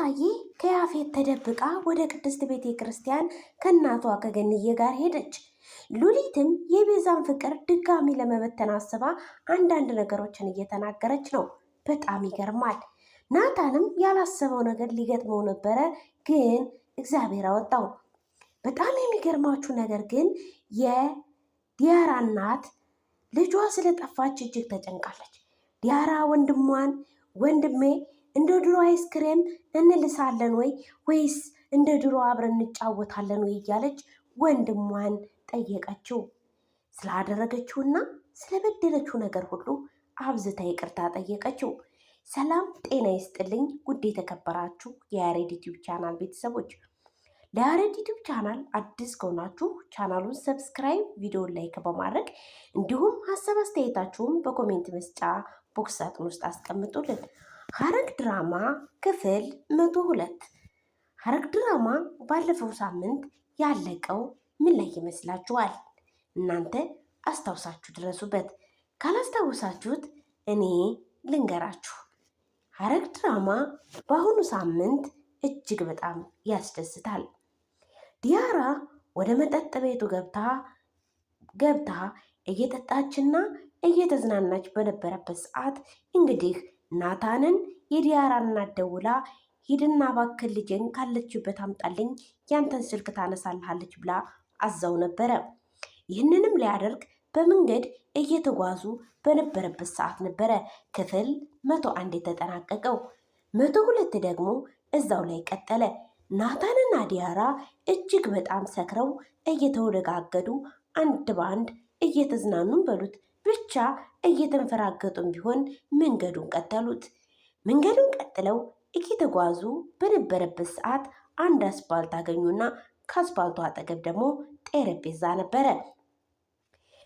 ናታዬ ከያፌት ተደብቃ ወደ ቅድስት ቤተ ክርስቲያን ከእናቷ ከገንዬ ጋር ሄደች። ሉሊትም የቤዛን ፍቅር ድጋሚ ለመበተን አስባ አንዳንድ ነገሮችን እየተናገረች ነው። በጣም ይገርማል። ናታንም ያላሰበው ነገር ሊገጥመው ነበረ፣ ግን እግዚአብሔር አወጣው። በጣም የሚገርማችሁ ነገር ግን የዲያራ እናት ልጇ ስለጠፋች እጅግ ተጨንቃለች። ዲያራ ወንድሜ እንደ ድሮ አይስክሬም እንልሳለን ወይስ እንደ ድሮ አብረን እንጫወታለን ወይ እያለች ወንድሟን ጠየቀችው። ስላደረገችውና ስለበደለችው ነገር ሁሉ አብዝታ ይቅርታ ጠየቀችው። ሰላም ጤና ይስጥልኝ ውድ የተከበራችሁ የያሬድ ዩቲዩብ ቻናል ቤተሰቦች፣ ለያሬድ ዩቲዩብ ቻናል አዲስ ከሆናችሁ ቻናሉን ሰብስክራይብ፣ ቪዲዮን ላይክ በማድረግ እንዲሁም ሀሳብ አስተያየታችሁን በኮሜንት መስጫ ቦክስ ሳጥን ውስጥ አስቀምጡልን። ሐረግ ድራማ ክፍል 102። ሐረግ ድራማ ባለፈው ሳምንት ያለቀው ምን ላይ ይመስላችኋል? እናንተ አስታውሳችሁ ድረሱበት። ካላስታውሳችሁት እኔ ልንገራችሁ። ሐረግ ድራማ በአሁኑ ሳምንት እጅግ በጣም ያስደስታል። ዲያራ ወደ መጠጥ ቤቱ ገብታ እየጠጣችና እየተዝናናች በነበረበት ሰዓት እንግዲህ ናታንን የዲያራ እናት ደውላ ሂድና እባክህ ልጄን ካለችበት አምጣልኝ፣ ያንተን ስልክ ታነሳልሃለች ብላ አዛው ነበረ። ይህንንም ሊያደርግ በመንገድ እየተጓዙ በነበረበት ሰዓት ነበረ ክፍል 101 የተጠናቀቀው። 102 ደግሞ እዛው ላይ ቀጠለ። ናታንና ዲያራ እጅግ በጣም ሰክረው እየተወደጋገዱ አንድ በአንድ እየተዝናኑን በሉት ብቻ እየተንፈራገጡም ቢሆን መንገዱን ቀጠሉት። መንገዱን ቀጥለው እየተጓዙ በነበረበት ሰዓት አንድ አስፓልት አገኙና ከአስፓልቱ አጠገብ ደግሞ ጠረጴዛ ነበረ።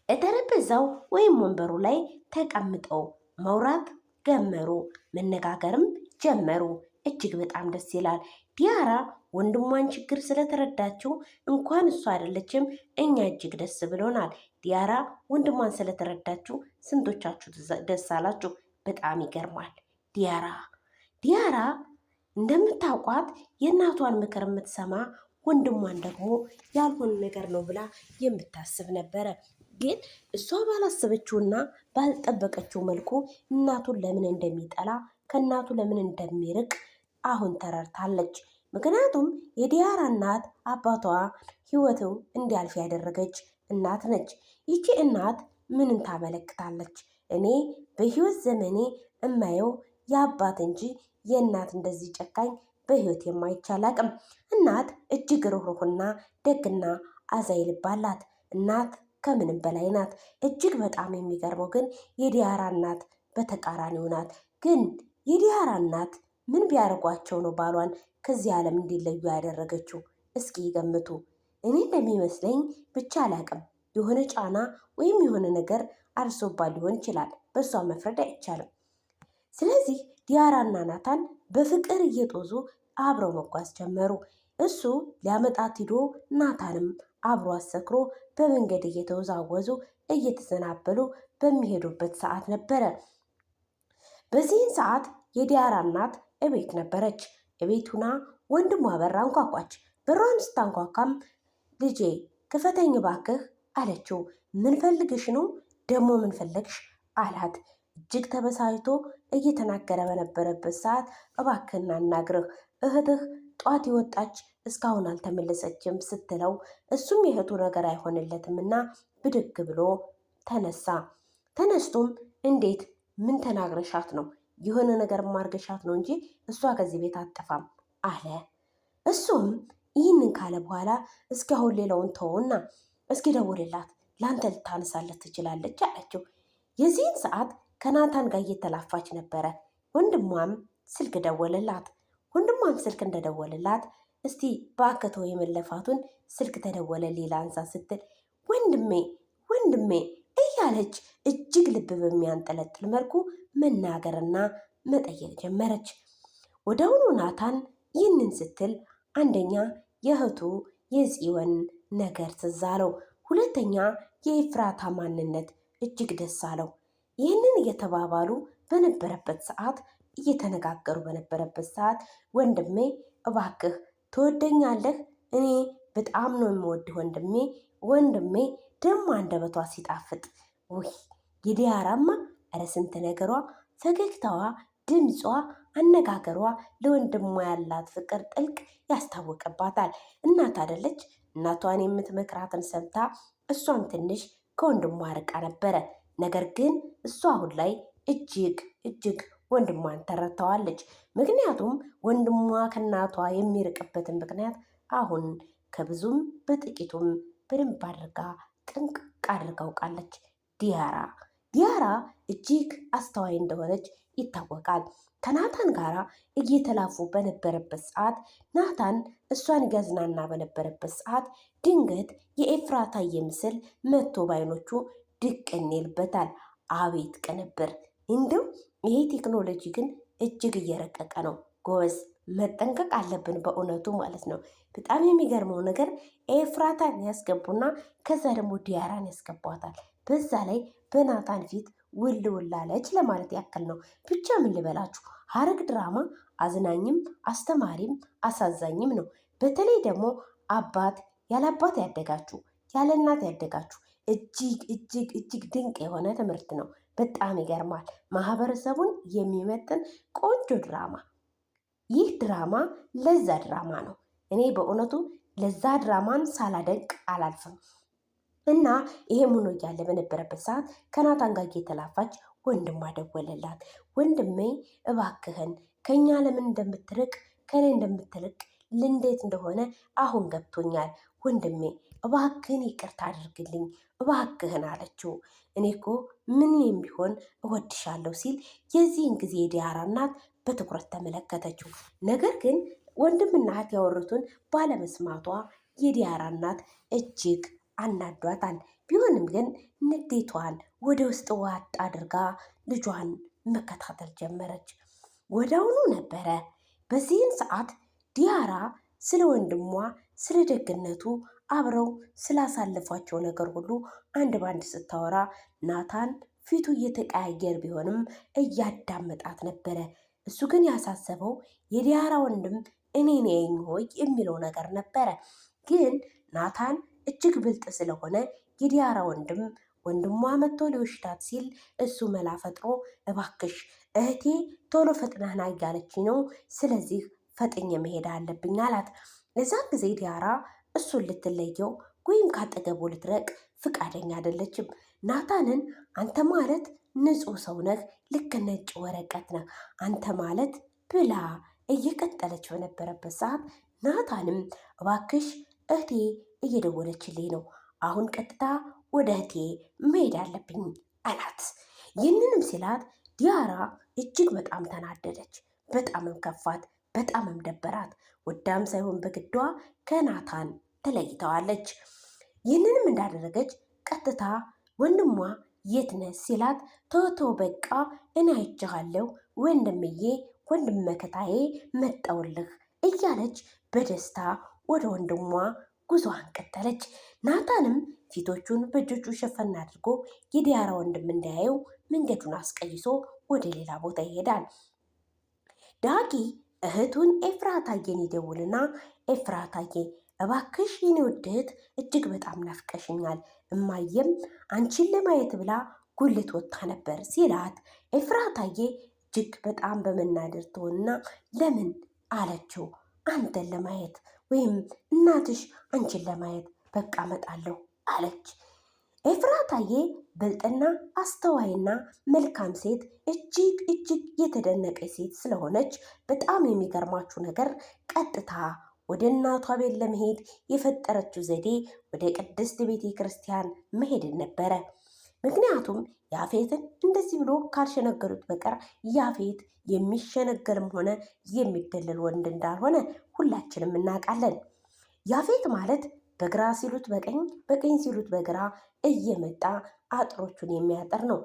ጠረጴዛው ወይም ወንበሩ ላይ ተቀምጠው ማውራት ጀመሩ፣ መነጋገርም ጀመሩ። እጅግ በጣም ደስ ይላል። ዲያራ ወንድሟን ችግር ስለተረዳችው እንኳን እሱ አይደለችም እኛ እጅግ ደስ ብሎናል። ዲያራ ወንድሟን ስለተረዳችው ስንቶቻችሁ ደስ አላችሁ? በጣም ይገርማል። ዲያራ እንደምታውቋት የእናቷን ምክር የምትሰማ ወንድሟን ደግሞ ያልሆነ ነገር ነው ብላ የምታስብ ነበረ። ግን እሷ ባላሰበችውና ባልጠበቀችው መልኩ እናቱን ለምን እንደሚጠላ ከእናቱ ለምን እንደሚርቅ አሁን ተረድታለች። ምክንያቱም የዲያራ እናት አባቷ ሕይወቱ እንዲያልፍ ያደረገች እናት ነች። ይቺ እናት ምንን ታመለክታለች? እኔ በሕይወት ዘመኔ እማየው የአባት እንጂ የእናት እንደዚህ ጨካኝ በሕይወት የማይቻል አቅም። እናት እጅግ ሩህሩህና ደግና አዛኝ ልብ አላት። እናት ከምንም በላይ ናት። እጅግ በጣም የሚገርመው ግን የዲያራ እናት በተቃራኒው ናት። ግን የዲያራ እናት ምን ቢያደርጓቸው ነው ባሏን ከዚህ ዓለም እንዲለዩ ያደረገችው? እስኪ ይገምቱ። እኔ እንደሚመስለኝ ብቻ አላቅም፣ የሆነ ጫና ወይም የሆነ ነገር አርሶባት ሊሆን ይችላል። በእሷ መፍረድ አይቻልም። ስለዚህ ዲያራና ናታን በፍቅር እየጦዙ አብረው መጓዝ ጀመሩ። እሱ ሊያመጣት ሂዶ ናታንም አብሮ አሰክሮ በመንገድ እየተወዛወዙ እየተዘናበሉ በሚሄዱበት ሰዓት ነበረ። በዚህን ሰዓት የዲያራ እናት እቤት ነበረች። እቤት ሁና ወንድሟ በር አንኳኳች። በሯን ስታንኳኳም ልጄ ክፈተኝ ባክህ አለችው። ምን ፈልግሽ ነው ደግሞ ምን ፈለግሽ አላት። እጅግ ተበሳጭቶ እየተናገረ በነበረበት ሰዓት እባክህና እናግርህ እህትህ ጧት የወጣች እስካሁን አልተመለሰችም ስትለው እሱም የእህቱ ነገር አይሆንለትም እና ብድግ ብሎ ተነስቶም እንዴት ምን ተናግረሻት ነው? የሆነ ነገር ማርገሻት ነው እንጂ እሷ ከዚህ ቤት አትጠፋም አለ። እሱም ይህንን ካለ በኋላ እስኪ አሁን ሌላውን ተውና እስኪ ደውልላት፣ ለአንተ ልታነሳለት ትችላለች አለችው። የዚህን ሰዓት ከናታን ጋር እየተላፋች ነበረ። ወንድሟም ስልክ ደወለላት። ወንድሟም ስልክ እንደደወለላት እስቲ በአከተው የመለፋቱን ስልክ ተደወለ ሌላ አንሳ ስትል ወንድሜ እያለች እጅግ ልብ በሚያንጠለጥል መልኩ መናገርና መጠየቅ ጀመረች። ወደውኑ ናታን ይህንን ስትል አንደኛ የእህቱ የጽዮን ነገር ትዝ አለው፣ ሁለተኛ የኤፍራታ ማንነት እጅግ ደስ አለው። ይህንን እየተባባሉ በነበረበት ሰዓት እየተነጋገሩ በነበረበት ሰዓት ወንድሜ እባክህ ትወደኛለህ? እኔ በጣም ነው የምወድህ ወንድሜ ደሞ አንደበቷ ሲጣፍጥ ውይ የዲያራማ ኧረ ስንት ነገሯ፣ ፈገግታዋ፣ ድምጿ፣ አነጋገሯ ለወንድሟ ያላት ፍቅር ጥልቅ ያስታውቅባታል። እናት አደለች። እናቷን የምትመክራትን ሰምታ እሷም ትንሽ ከወንድሟ ርቃ ነበረ። ነገር ግን እሷ አሁን ላይ እጅግ ወንድሟን ተረድተዋለች። ምክንያቱም ወንድሟ ከእናቷ የሚርቅበትን ምክንያት አሁን ከብዙም በጥቂቱም በደንብ አድርጋ ጥንቅቅ አድርጋ አውቃለች። ዲያራ እጅግ አስተዋይ እንደሆነች ይታወቃል። ከናታን ጋር እየተላፉ በነበረበት ሰዓት ናታን እሷን ገዝናና በነበረበት ሰዓት ድንገት የኤፍራታዬ ምስል መጥቶ ባይኖቹ ድቅን ይልበታል። አቤት ቅንብር! እንዲሁ ይሄ ቴክኖሎጂ ግን እጅግ እየረቀቀ ነው ጎበዝ። መጠንቀቅ አለብን በእውነቱ ማለት ነው። በጣም የሚገርመው ነገር ኤፍራታን ያስገቡና ከዛ ደግሞ ዲያራን ያስገቧታል። በዛ ላይ በናታን ፊት ውል አለች ለማለት ያክል ነው። ብቻ ምን ልበላችሁ፣ ሐረግ ድራማ አዝናኝም አስተማሪም አሳዛኝም ነው። በተለይ ደግሞ ያለ አባት ያደጋችሁ ያለ እናት ያደጋችሁ እጅግ ድንቅ የሆነ ትምህርት ነው። በጣም ይገርማል። ማህበረሰቡን የሚመጥን ቆንጆ ድራማ። ይህ ድራማ ለዛ ድራማ ነው። እኔ በእውነቱ ለዛ ድራማን ሳላደንቅ አላልፍም። እና ይሄም ሆኖ እያለ በነበረበት ሰዓት ከናታን ጋር እየተላፋች ወንድሟ ደወለላት። ወንድሜ እባክህን ከኛ ለምን እንደምትርቅ ከኔ እንደምትርቅ እንዴት እንደሆነ አሁን ገብቶኛል። ወንድሜ እባክህን ይቅርታ አድርግልኝ እባክህን አለችው። እኔ እኮ ምንም ቢሆን እወድሻለሁ ሲል የዚህን ጊዜ የዲያራ እናት በትኩረት ተመለከተችው። ነገር ግን ወንድምና እህት ያወሩትን ባለመስማቷ የዲያራ እናት እጅግ አናዷታል። ቢሆንም ግን ንዴቷን ወደ ውስጥ ዋጥ አድርጋ ልጇን መከታተል ጀመረች። ወዲያውኑ ነበረ በዚህን ሰዓት ዲያራ ስለ ወንድሟ ስለ ደግነቱ አብረው ስላሳለፏቸው ነገር ሁሉ አንድ ባንድ ስታወራ ናታን ፊቱ እየተቀያየር ቢሆንም እያዳመጣት ነበረ። እሱ ግን ያሳሰበው የዲያራ ወንድም እኔ ነኝ ሆይ የሚለው ነገር ነበረ። ግን ናታን እጅግ ብልጥ ስለሆነ የዲያራ ወንድሟ መጥቶ ሊወሽታት ሲል እሱ መላ ፈጥሮ እባክሽ እህቴ ቶሎ ፈጥናና እያለች ነው፣ ስለዚህ ፈጥኜ መሄድ አለብኝ አላት። እዛን ጊዜ ዲያራ እሱን ልትለየው ወይም ካጠገቡ ልትረቅ ፍቃደኛ አይደለችም። ናታንን አንተ ማለት ንጹሕ ሰው ነህ፣ ልክ ነጭ ወረቀት ነህ አንተ ማለት ብላ እየቀጠለች በነበረበት ሰዓት ናታንም እባክሽ እህቴ እየደወለችልኝ ነው፣ አሁን ቀጥታ ወደ እህቴ መሄድ አለብኝ አላት። ይህንንም ሲላት ዲያራ እጅግ በጣም ተናደደች። በጣምም ከፋት፣ በጣምም ደበራት። ወዳም ሳይሆን በግዷ ከናታን ተለይተዋለች። ይህንንም እንዳደረገች ቀጥታ ወንድሟ የት ነህ ሲላት ተወተው በቃ እኔ አይቼሃለሁ ወንድምዬ፣ ወንድም መከታዬ መጣውልህ እያለች በደስታ ወደ ወንድሟ ጉዞዋን ቀጠለች። ናታንም ፊቶቹን በእጆቹ ሸፈን አድርጎ የዲያራ ወንድም እንዳያየው መንገዱን አስቀይሶ ወደ ሌላ ቦታ ይሄዳል። ዳጊ እህቱን ኤፍራታዬን ይደውልና ኤፍራታዬ እባክሽ የኔ ውድ እህት እጅግ በጣም ናፍቀሽኛል፣ እማየም አንቺን ለማየት ብላ ጉልት ወጥታ ነበር ሲላት ኤፍራታዬ እጅግ በጣም በመናደር ትሆንና ለምን አለችው። አንተን ለማየት ወይም እናትሽ አንቺን ለማየት በቃ እመጣለሁ አለች። ኤፍራታዬ ብልጥና አስተዋይና መልካም ሴት እጅግ የተደነቀች ሴት ስለሆነች በጣም የሚገርማችሁ ነገር ቀጥታ ወደ እናቷ ቤት ለመሄድ የፈጠረችው ዘዴ ወደ ቅድስት ቤተ ክርስቲያን መሄድን ነበረ። ምክንያቱም ያፌትን እንደዚህ ብሎ ካልሸነገሉት በቀር ያፌት የሚሸነገልም ሆነ የሚደለል ወንድ እንዳልሆነ ሁላችንም እናውቃለን። ያፌት ማለት በግራ ሲሉት በቀኝ በቀኝ ሲሉት በግራ እየመጣ አጥሮቹን የሚያጠር ነው።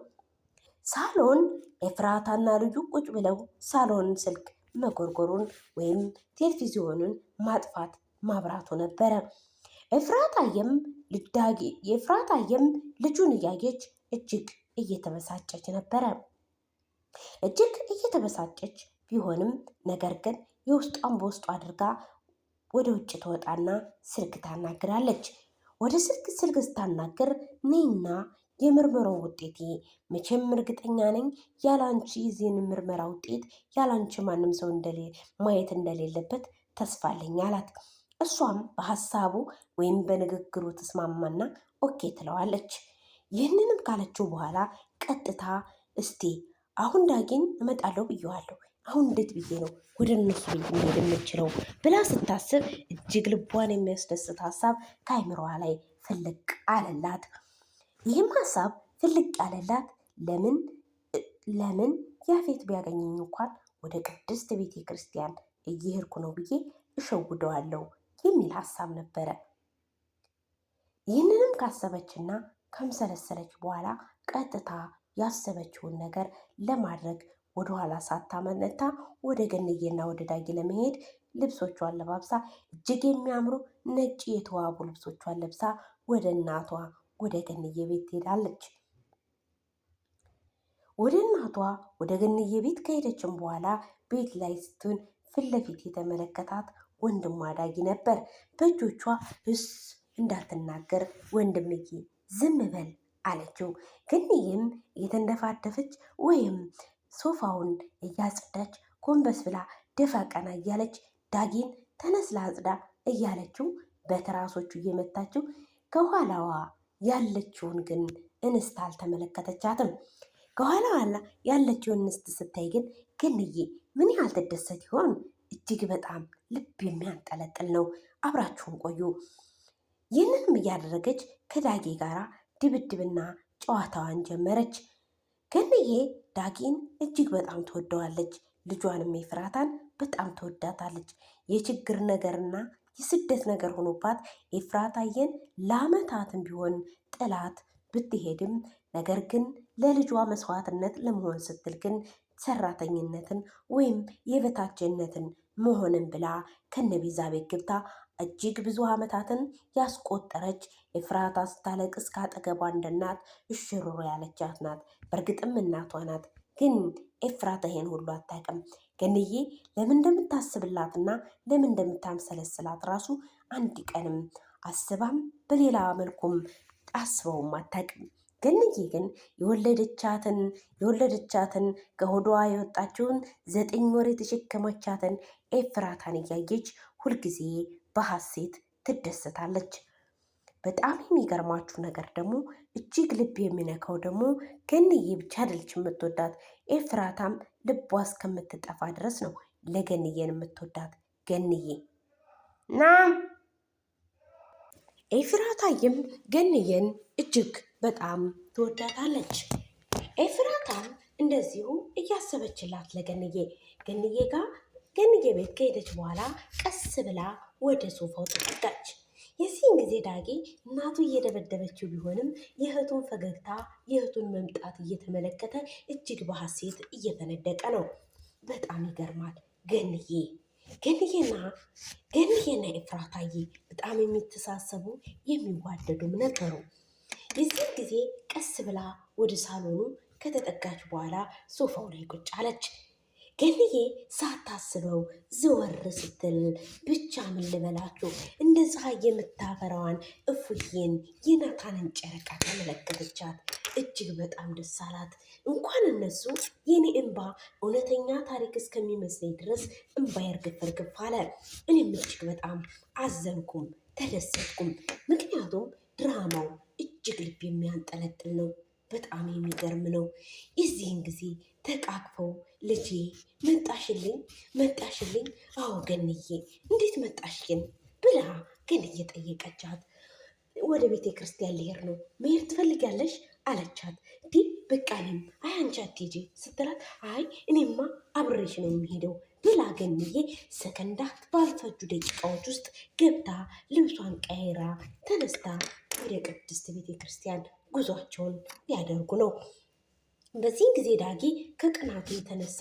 ሳሎን ኤፍራታና ልጁ ቁጭ ብለው ሳሎንን ስልክ መጎርጎሩን ወይም ቴሌቪዥኑን ማጥፋት ማብራቱ ነበረ። ኤፍራታየም ልጁን እያየች እጅግ እየተበሳጨች ነበረ። እጅግ እየተበሳጨች ቢሆንም ነገር ግን የውስጧን በውስጡ አድርጋ ወደ ውጭ ትወጣና ስልክ ታናግራለች። ወደ ስልክ ስታናግር ነይና የምርመራው ውጤቴ መቼም እርግጠኛ ነኝ ያላንቺ የዚህን ምርመራ ውጤት ያላንቺ ማንም ሰው ማየት እንደሌለበት ተስፋ አለኝ አላት። እሷም በሀሳቡ ወይም በንግግሩ ተስማማና ኦኬ ትለዋለች። ይህንንም ካለችው በኋላ ቀጥታ እስቲ አሁን ዳጊን እመጣለሁ ብየዋለሁ፣ አሁን እንዴት ብዬ ነው ወደ እነሱ ቤት መሄድ የምችለው ብላ ስታስብ እጅግ ልቧን የሚያስደስት ሀሳብ ከአይምሮዋ ላይ ፍልቅ አለላት። ይህም ሀሳብ ፍልቅ ያለላት ለምን ያፌት ቢያገኘኝ እንኳን ወደ ቅድስት ቤተ ክርስቲያን እየሄድኩ ነው ብዬ እሸውደዋለሁ የሚል ሀሳብ ነበረ። ይህንንም ካሰበችና ከምሰለሰለች በኋላ ቀጥታ ያሰበችውን ነገር ለማድረግ ወደኋላ ሳታመነታ ወደ ገንዬና ወደ ዳጊ ለመሄድ ልብሶቿን ለባብሳ እጅግ የሚያምሩ ነጭ የተዋቡ ልብሶቿን ለብሳ ወደ እናቷ ወደ ገንዬ ቤት ትሄዳለች። ወደ እናቷ ወደ ገንዬ ቤት ከሄደችም በኋላ ቤት ላይ ስትሆን ፊት ለፊት የተመለከታት ወንድሟ ዳጊ ነበር። በእጆቿ እስ እንዳትናገር ወንድምዬ ዝም በል አለችው። ገንዬም እየተንደፋደፈች ወይም ሶፋውን እያጸዳች ጎንበስ ብላ ደፋ ቀና እያለች ዳጊን ተነስ ላጽዳ እያለችው በትራሶቹ እየመታችው ከኋላዋ ያለችውን ግን እንስት አልተመለከተቻትም። ከኋላዋ ያለችውን እንስት ስታይ ግን ገንዬ ምን ያህል ትደሰት ይሆን? እጅግ በጣም ልብ የሚያንጠለጥል ነው። አብራችሁን ቆዩ። ይህንንም እያደረገች ከዳጊ ጋር ድብድብና ጨዋታዋን ጀመረች። ገንዬ ዳጊን እጅግ በጣም ትወደዋለች። ልጇንም ኤፍራታን በጣም ትወዳታለች። የችግር ነገርና የስደት ነገር ሆኖባት ኤፍራታዬን ለዓመታትም ቢሆን ጥላት ብትሄድም ነገር ግን ለልጇ መስዋዕትነት ለመሆን ስትል ግን ሰራተኝነትን ወይም የበታችነትን መሆንን ብላ ከነቤዛ ቤት ገብታ እጅግ ብዙ ዓመታትን ያስቆጠረች ኤፍራታ ስታለቅስ ካጠገቧ እንደ እናት እሽሩሩ ያለቻት ናት። በእርግጥም እናቷ ናት። ግን ኤፍራታ ይሄን ሁሉ አታውቅም። ገንዬ ለምን እንደምታስብላትና ለምን እንደምታምሰለስላት ራሱ አንድ ቀንም አስባም በሌላ መልኩም አስበውም አታውቅም። ገንዬ ግን የወለደቻትን ከሆዷ የወጣችውን 9 ወር የተሸከመቻትን ኤፍራታን እያየች ሁልጊዜ በሐሴት ትደሰታለች። በጣም የሚገርማችሁ ነገር ደግሞ እጅግ ልብ የሚነካው ደግሞ ገንዬ ብቻ አይደለች የምትወዳት፣ ኤፍራታም ልቧ እስከምትጠፋ ድረስ ነው ለገንዬን የምትወዳት። ገንዬ ና ኤፍራታዬም ገንዬን እጅግ በጣም ትወዳታለች። ኤፍራታም እንደዚሁ እያሰበችላት ለገንዬ ገንዬ ቤት ከሄደች በኋላ ቀስ ብላ ወደ ሶፋው ተጠጋች። የዚህን ጊዜ ዳጊ እናቱ እየደበደበችው ቢሆንም የእህቱን ፈገግታ የእህቱን መምጣት እየተመለከተ እጅግ በሐሴት እየፈነደቀ ነው። በጣም ይገርማል። ገንዬና ኤፍራታዬ በጣም የሚተሳሰቡ የሚዋደዱም ነበሩ። የዚህ ጊዜ ቀስ ብላ ወደ ሳሎኑ ከተጠጋች በኋላ ሶፋው ላይ ቁጭ አለች። ገንዬ ሳታስበው ዘወር ስትል ብቻ ምን ልበላችሁ እንደ ፀሐይ የምታፈራዋን እፉዬን የናታንን ጨረቃ ተመለከተቻት። እጅግ በጣም ደስ አላት። እንኳን እነሱ የኔ እንባ እውነተኛ ታሪክ እስከሚመስለኝ ድረስ እንባ እርግፍ አለ። እኔም እጅግ በጣም አዘንኩም ተደሰትኩም። ምክንያቱም ድራማው እጅግ ልብ የሚያንጠለጥል ነው። በጣም የሚገርም ነው። የዚህን ጊዜ ተቃቅፈው ልጄ መጣሽልኝ? አዎ ገንዬ እንዴት መጣሽ ግን ብላ ገንዬ ጠየቀቻት። ወደ ቤተ ክርስቲያን ልሄድ ነው፣ መሄድ ትፈልጊያለሽ አለቻት። በቃ እኔም አይ አንቺ አትሄጂ ስትላት አይ እኔማ አብሬሽ ነው የሚሄደው ብላ ገንዬ ሰከንዳት ባልፈጁ ደቂቃዎች ውስጥ ገብታ ልብሷን ቀይራ ተነስታ ወደ ቅድስት ቤተ ክርስቲያን ጉዟቸውን ሊያደርጉ ነው። በዚህን ጊዜ ዳጊ ከቅናቱ የተነሳ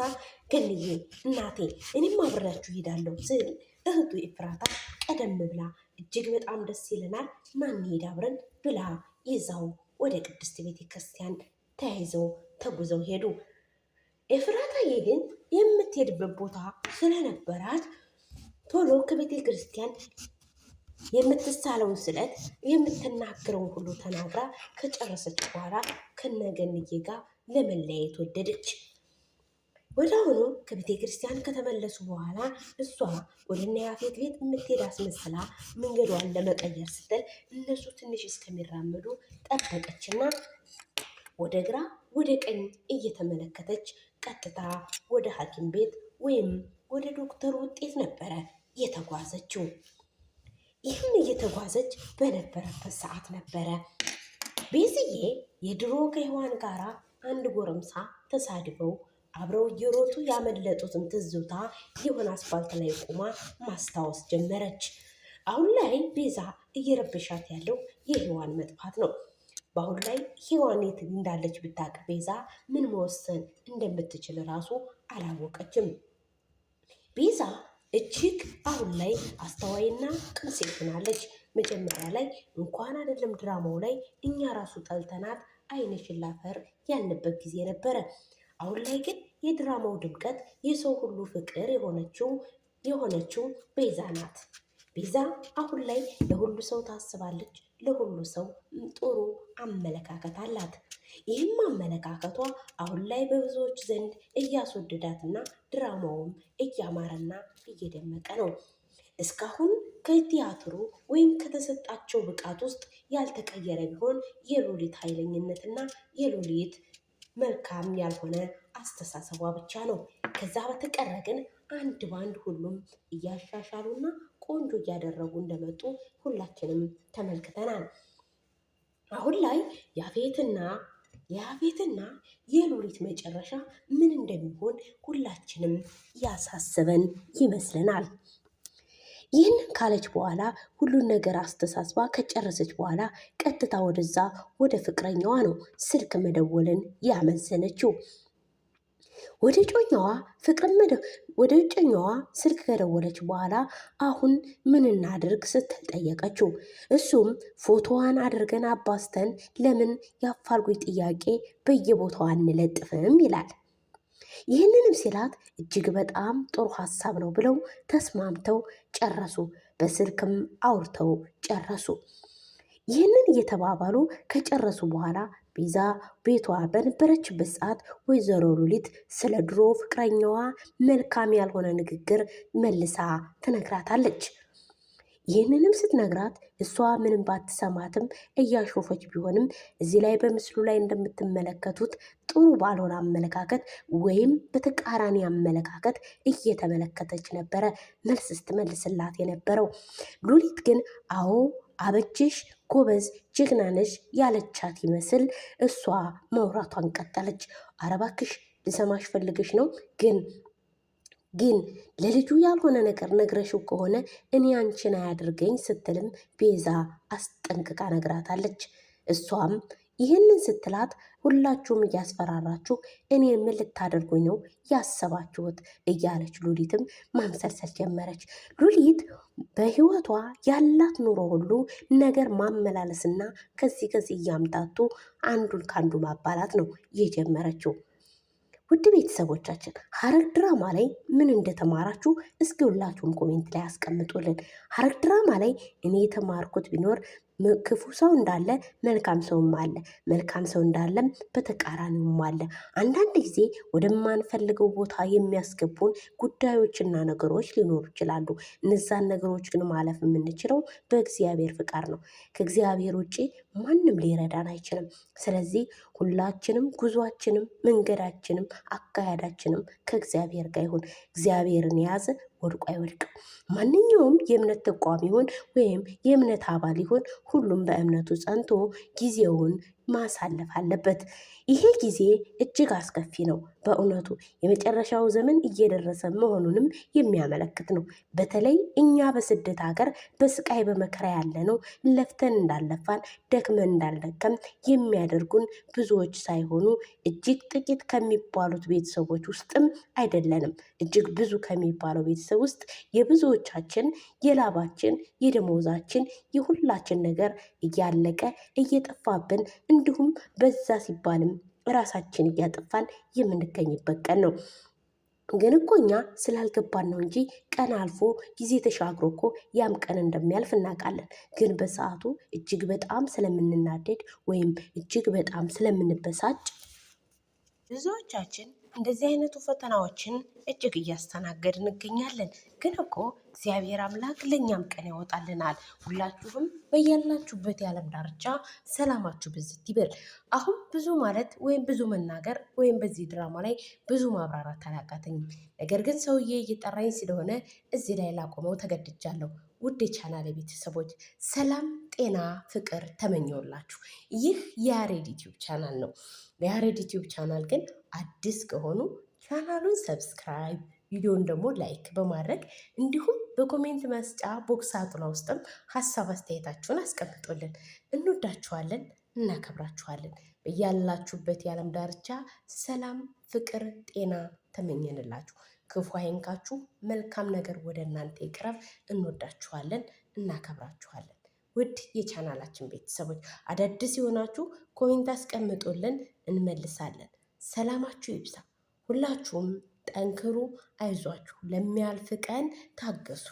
ገንዬ እናቴ እኔም አብሬያችሁ ሄዳለሁ ስል እህቱ ኤፍራታ ቀደም ብላ እጅግ በጣም ደስ ይለናል ና እንሂድ አብረን ብላ ይዛው ወደ ቅድስት ቤተ ክርስቲያን ተያይዘው ተጉዘው ሄዱ። ኤፍራታዬ ግን የምትሄድበት ቦታ ስለነበራት ቶሎ ከቤተ ክርስቲያን የምትሳለውን ስለት የምትናገረውን ሁሉ ተናግራ ከጨረሰች በኋላ ከነገንዬ ጋር ለመለያየት ወደደች። ወደ አሁኑ ከቤተ ክርስቲያን ከተመለሱ በኋላ እሷ ወደ እነ ያፌት ቤት የምትሄድ አስመስላ መንገዷን ለመቀየር ስትል እነሱ ትንሽ እስከሚራመዱ ጠበቀችና ወደ ግራ ወደ ቀኝ እየተመለከተች ቀጥታ ወደ ሐኪም ቤት ወይም ወደ ዶክተር ውጤት ነበረ የተጓዘችው። ይህም እየተጓዘች በነበረበት ሰዓት ነበረ ቤዝዬ የድሮ ከሔዋን ጋር አንድ ጎረምሳ ተሳድበው አብረው እየሮጡ ያመለጡትን ትዝታ የሆነ አስፋልት ላይ ቆማ ማስታወስ ጀመረች። አሁን ላይ ቤዛ እየረበሻት ያለው የሔዋን መጥፋት ነው። በአሁን ላይ ሔዋን የት እንዳለች ብታውቅ ቤዛ ምን መወሰን እንደምትችል ራሱ አላወቀችም። ቤዛ እጅግ አሁን ላይ አስተዋይና ቅን ሴት ሆናለች። መጀመሪያ ላይ እንኳን አይደለም ድራማው ላይ እኛ ራሱ ጠልተናት ዓይንሽን ላፈር ያልንበት ጊዜ ነበረ። አሁን ላይ ግን የድራማው ድምቀት የሰው ሁሉ ፍቅር የሆነችው ቤዛ ናት። ቤዛ አሁን ላይ ለሁሉ ሰው ታስባለች። ለሁሉ ሰው ጥሩ አመለካከት አላት። ይህም አመለካከቷ አሁን ላይ በብዙዎች ዘንድ እያስወደዳትና ድራማውም እያማረና እየደመቀ ነው። እስካሁን ከቲያትሩ ወይም ከተሰጣቸው ብቃት ውስጥ ያልተቀየረ ቢሆን የሉሊት ኃይለኝነትና የሉሊት መልካም ያልሆነ አስተሳሰቧ ብቻ ነው። ከዛ በተቀረ ግን አንድ ባንድ ሁሉም እያሻሻሉና ቆንጆ እያደረጉ እንደመጡ ሁላችንም ተመልክተናል። አሁን ላይ የያፌትና የሉሊት መጨረሻ ምን እንደሚሆን ሁላችንም ያሳስበን ይመስለናል። ይህንን ካለች በኋላ ሁሉን ነገር አስተሳስባ ከጨረሰች በኋላ ቀጥታ ወደ ፍቅረኛዋ ነው ስልክ መደወልን ያመዘነችው። ወደ እጮኛዋ ስልክ ከደወለች በኋላ አሁን ምን እናድርግ ስትል ጠየቀችው። እሱም ፎቶዋን አድርገን አባስተን ለምን የአፋልጉኝ ጥያቄ በየቦታው አንለጥፍም ይላል። ይህንንም ሲላት እጅግ በጣም ጥሩ ሀሳብ ነው ብለው ተስማምተው ጨረሱ። በስልክም አውርተው ጨረሱ። ይህንን እየተባባሉ ከጨረሱ በኋላ ቤዛ ቤቷ በነበረችበት ሰዓት ወይዘሮ ሉሊት ስለ ድሮ ፍቅረኛዋ መልካም ያልሆነ ንግግር መልሳ ትነግራታለች። ይህንንም ስትነግራት እሷ ምንም ባትሰማትም እያሾፈች ቢሆንም እዚህ ላይ በምስሉ ላይ እንደምትመለከቱት ጥሩ ባልሆነ አመለካከት ወይም በተቃራኒ አመለካከት እየተመለከተች ነበረ መልስ ስትመልስላት የነበረው። ሉሊት ግን አዎ አበጀሽ፣ ጎበዝ፣ ጀግና ነሽ ያለቻት ይመስል እሷ መውራቷን ቀጠለች። ኧረ እባክሽ ልሰማሽ ፈልገሽ ነው ግን ለልጁ ያልሆነ ነገር ነግረሽው ከሆነ እኔ አንቺን አያድርገኝ ስትልም ቤዛ አስጠንቅቃ ነግራታለች። እሷም ይህንን ስትላት ሁላችሁም እያስፈራራችሁ እኔ ምን ልታደርጉኝ ነው ያሰባችሁት እያለች ሉሊትም ማምሰልሰል ጀመረች። ሉሊት በህይወቷ ያላት ኑሮ ሁሉ ነገር ማመላለስና ከዚህ እያምታቱ አንዱን ከአንዱ ማባላት ነው የጀመረችው። ውድ ቤተሰቦቻችን ሐረግ ድራማ ላይ ምን እንደተማራችሁ እስኪ ሁላችሁም ኮሜንት ላይ አስቀምጡልን። ሐረግ ድራማ ላይ እኔ የተማርኩት ቢኖር ክፉ ሰው እንዳለ መልካም ሰውም አለ፣ መልካም ሰው እንዳለም በተቃራኒውም አለ። አንዳንድ ጊዜ ወደማንፈልገው ቦታ የሚያስገቡን ጉዳዮችና ነገሮች ሊኖሩ ይችላሉ። እነዛን ነገሮች ግን ማለፍ የምንችለው በእግዚአብሔር ፍቃድ ነው። ከእግዚአብሔር ውጭ ማንም ሊረዳን አይችልም። ስለዚህ ሁላችንም ጉዟችንም መንገዳችንም አካሄዳችንም ከእግዚአብሔር ጋር ይሁን። እግዚአብሔርን የያዘ ወድቆ አይወድቅም። ማንኛውም የእምነት ተቋም ይሁን ወይም የእምነት አባል ይሁን ሁሉም በእምነቱ ጸንቶ ጊዜውን ማሳለፍ አለበት። ይሄ ጊዜ እጅግ አስከፊ ነው። በእውነቱ የመጨረሻው ዘመን እየደረሰ መሆኑንም የሚያመለክት ነው። በተለይ እኛ በስደት ሀገር በስቃይ በመከራ ያለ ነው ለፍተን እንዳለፋን ደክመን እንዳልደከም የሚያደርጉን ብዙዎች ሳይሆኑ እጅግ ጥቂት ከሚባሉት ቤተሰቦች ውስጥም አይደለንም። እጅግ ብዙ ከሚባለው ቤተሰብ ውስጥ የብዙዎቻችን የላባችን የደሞዛችን የሁላችን ነገር እያለቀ እየጠፋብን እንዲሁም በዛ ሲባልም ራሳችን እያጠፋን የምንገኝበት ቀን ነው። ግን እኮ እኛ ስላልገባን ነው እንጂ ቀን አልፎ ጊዜ ተሻግሮ እኮ ያም ቀን እንደሚያልፍ እናውቃለን። ግን በሰዓቱ እጅግ በጣም ስለምንናደድ ወይም እጅግ በጣም ስለምንበሳጭ ብዙዎቻችን እንደዚህ አይነቱ ፈተናዎችን እጅግ እያስተናገድ እንገኛለን። ግን እኮ እግዚአብሔር አምላክ ለእኛም ቀን ያወጣልናል። ሁላችሁም በያላችሁበት የዓለም ዳርቻ ሰላማችሁ ብዝት ይበል። አሁን ብዙ ማለት ወይም ብዙ መናገር ወይም በዚህ ድራማ ላይ ብዙ ማብራራት አላቃተኝም። ነገር ግን ሰውዬ እየጠራኝ ስለሆነ እዚህ ላይ ላቆመው ተገድጃለሁ። ውድ የቻናል ቤተሰቦች ሰላም፣ ጤና፣ ፍቅር ተመኘውላችሁ። ይህ የያሬድ ዩቲዩብ ቻናል ነው። የያሬድ ዩቲዩብ ቻናል ግን አዲስ ከሆኑ ቻናሉን ሰብስክራይብ፣ ቪዲዮን ደግሞ ላይክ በማድረግ እንዲሁም በኮሜንት መስጫ ቦክስ ሳጥኗ ውስጥም ሀሳብ አስተያየታችሁን አስቀምጡልን። እንወዳችኋለን፣ እናከብራችኋለን። በያላችሁበት የዓለም ዳርቻ ሰላም፣ ፍቅር፣ ጤና ተመኘንላችሁ። ክፉ አይንካችሁ፣ መልካም ነገር ወደ እናንተ ይቅረብ። እንወዳችኋለን፣ እናከብራችኋለን። ውድ የቻናላችን ቤተሰቦች አዳዲስ የሆናችሁ ኮሜንት አስቀምጡልን፣ እንመልሳለን። ሰላማችሁ ይብዛ። ሁላችሁም ጠንክሩ፣ አይዟችሁ። ለሚያልፍ ቀን ታገሱ።